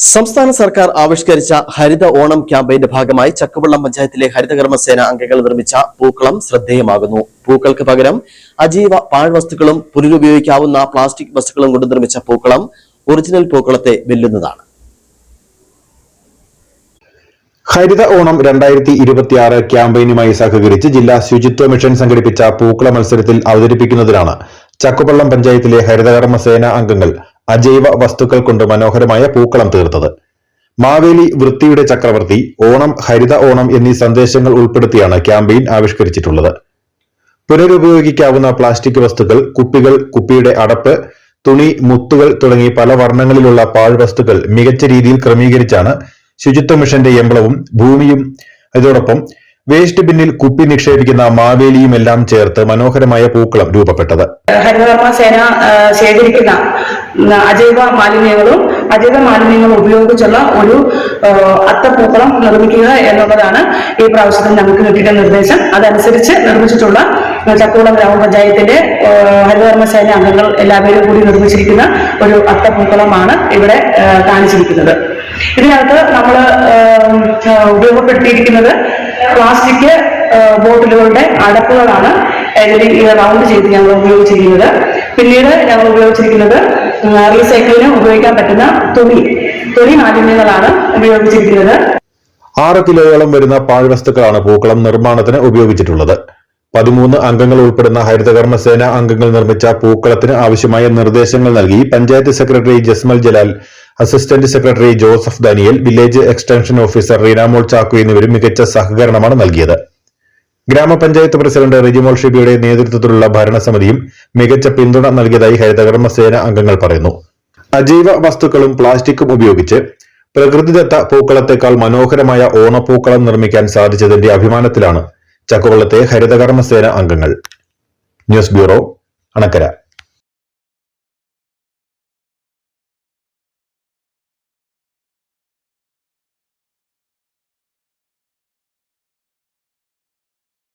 സംസ്ഥാന സർക്കാർ ആവിഷ്കരിച്ച ഹരിത ഓണം ക്യാമ്പയിന്റെ ഭാഗമായി ചക്കുവള്ളം പഞ്ചായത്തിലെ ഹരിതകർമ്മസേന അംഗങ്ങൾ നിർമ്മിച്ച പൂക്കളം ശ്രദ്ധേയമാകുന്നു. പൂക്കൾക്ക് പകരം അജൈവ പാഴ്വസ്തുക്കളും പുനരുപയോഗിക്കാവുന്ന പ്ലാസ്റ്റിക് വസ്തുക്കളും കൊണ്ട് നിർമ്മിച്ച പൂക്കളം ഒറിജിനൽ പൂക്കളത്തെ വെല്ലുന്നതാണ്. ഹരിത ഓണം 2026 ക്യാമ്പയിനുമായി സഹകരിച്ച് ജില്ലാ ശുചിത്വ മിഷൻ സംഘടിപ്പിച്ച പൂക്കള മത്സരത്തിൽ അവതരിപ്പിക്കുന്നതിനാണ് ചക്കുവള്ളം പഞ്ചായത്തിലെ ഹരിതകർമ്മസേന അംഗങ്ങൾ അജൈവ വസ്തുക്കൾ കൊണ്ട് മനോഹരമായ പൂക്കളം തീർത്തത്. മാവേലി വൃത്തിയുടെ ചക്രവർത്തി, ഓണം, ഹരിത ഓണം എന്നീ സന്ദേശങ്ങൾ ഉൾപ്പെടുത്തിയാണ് ക്യാമ്പയിൻ ആവിഷ്കരിച്ചിട്ടുള്ളത്. പുനരുപയോഗിക്കാവുന്ന പ്ലാസ്റ്റിക് വസ്തുക്കൾ, കുപ്പികൾ, കുപ്പിയുടെ അടപ്പ്, തുണി, മുത്തുകൾ തുടങ്ങി പല വർണ്ണങ്ങളിലുള്ള പാഴ്വസ്തുക്കൾ മികച്ച രീതിയിൽ ക്രമീകരിച്ചാണ് ശുചിത്വ മിഷന്റെ എംബ്ലവും ഭൂമിയും ഇതോടൊപ്പം വേസ്റ്റ് ബിന്നിൽ കുപ്പി നിക്ഷേപിക്കുന്ന മാവേലിയും എല്ലാം ചേർത്ത് മനോഹരമായ പൂക്കളം രൂപപ്പെട്ടത്. ഹരിതകർമ്മസേന ശേഖരിക്കുന്ന അജൈവ മാലിന്യങ്ങളും ഉപയോഗിച്ചുള്ള ഒരു അത്തപ്പൂക്കളം നിർമ്മിക്കുക എന്നുള്ളതാണ് ഈ പ്രാവശ്യത്തിൽ നമുക്ക് കിട്ടിയ നിർദ്ദേശം. അതനുസരിച്ച് നിർമ്മിച്ചിട്ടുള്ള ചക്കുവള്ളം ഗ്രാമപഞ്ചായത്തിന്റെ ഹരിതകർമ്മസേന അംഗങ്ങൾ എല്ലാവരും കൂടി നിർമ്മിച്ചിരിക്കുന്ന ഒരു അത്തപ്പൂക്കളമാണ് ഇവിടെ കാണിച്ചിരിക്കുന്നത്. ഇതിനകത്ത് നമ്മൾ ഉപയോഗപ്പെടുത്തിയിരിക്കുന്നത് പ്ലാസ്റ്റിക് ബോട്ടിലുകളുടെ അടപ്പുകളാണ് റൗണ്ട് ചെയ്ത് ഞങ്ങൾ ഉപയോഗിച്ചിരിക്കുന്നത്. പിന്നീട് ഞങ്ങൾ ഉപയോഗിച്ചിരിക്കുന്നത് റീസൈക്ലിങ്ങിന് ഉപയോഗിക്കാൻ പറ്റുന്ന തുണി മാലിന്യങ്ങളാണ് ഉപയോഗിച്ചിരിക്കുന്നത്. 6 കിലോയോളം വരുന്ന പാഴ്വസ്തുക്കളാണ് പൂക്കളം നിർമ്മാണത്തിന് ഉപയോഗിച്ചിട്ടുള്ളത്. 13 അംഗങ്ങൾ ഉൾപ്പെടുന്ന ഹരിതകർമ്മസേന അംഗങ്ങൾ നിർമ്മിച്ച പൂക്കളത്തിന് ആവശ്യമായ നിർദ്ദേശങ്ങൾ നൽകി panchayat secretary Jasmal Jalal, assistant secretary Joseph Daniel, village extension officer Reenamol Chakku എന്നിവരും മികച്ച സഹകരണമാണ് നൽകിയത്. ഗ്രാമപഞ്ചായത്ത് പ്രസിഡന്റ് റിജിമോൾ ഷിബിയുടെ നേതൃത്വത്തിലുള്ള ഭരണസമിതിയും മികച്ച പിന്തുണ നൽകിയതായി ഹരിതകർമ്മസേന അംഗങ്ങൾ പറയുന്നു. അജൈവ വസ്തുക്കളും പ്ലാസ്റ്റിക്കും ഉപയോഗിച്ച് പ്രകൃതിദത്ത പൂക്കളത്തെക്കാൾ മനോഹരമായ ഓണപ്പൂക്കളം നിർമ്മിക്കാൻ സാധിച്ചതിന്റെ അഭിമാനത്തിലാണ് ചക്കുവള്ളത്തെ ഹരിതകർമ്മസേന അംഗങ്ങൾ. News bureau, Anakkara.